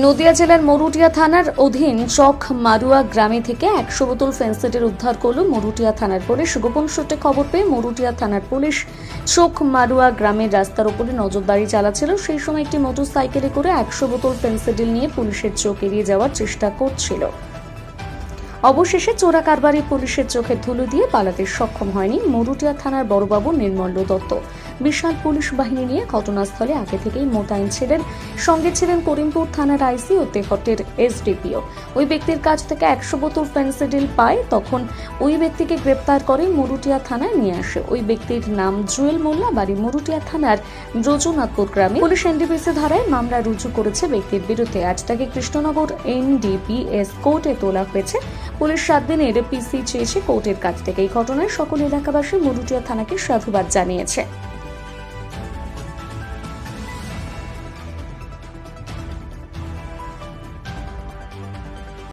নদিয়া জেলার মরুটিয়া থানার অধীন চক মারুয়া গ্রামে থেকে 100 বোতল ফেন্সিডিল উদ্ধার করল মরুটিয়া থানার পুলিশ। গোপন সূত্রে খবর পেয়ে মরুটিয়া থানার পুলিশ চক মারুয়া গ্রামের রাস্তার উপরে নজরদারি চালাচ্ছিল। সেই সময় একটি মোটরসাইকেলে করে 100 বোতল ফেন্সিডিল নিয়ে পুলিশের চোখ এড়িয়ে যাওয়ার চেষ্টা করছিল। অবশেষে চোরা কারবারি পুলিশের চোখে ধুলো দিয়ে পালাতে সক্ষম হয়নি মরুটিয়া থানার বড়বাবু নির্মল দত্ত। বিশাল পুলিশ বাহিনী নিয়ে ঘটনাস্থলে আগে থেকেই মোতায়েন ছিলেন। সঙ্গে ছিলেন করিমপুর থানার আইসি ও তেহট্টের এসডিপিও। ওই ব্যক্তির কাছ থেকে 100 বোতল ফেন্সিডিল পায়, তখন ওই ব্যক্তিকে গ্রেপ্তার করে মরুটিয়া থানায় নিয়ে আসে। ওই ব্যক্তির নাম জুয়েল মোল্লা, বাড়ি মরুটিয়া থানার ব্রজনাথপুর গ্রামে। পুলিশ এনডিপিসি ধারায় মামলা রুজু করেছে ব্যক্তির বিরুদ্ধে। আজ তাকে কৃষ্ণনগর এনডিপিএস কোর্টে তোলা হয়েছে। পুলিশ 7 দিনের পিসি চেয়েছে কোর্টের কাছ থেকে। এই ঘটনায় সকল এলাকাবাসী মরুটিয়া থানাকে সাধুবাদ জানিয়েছে।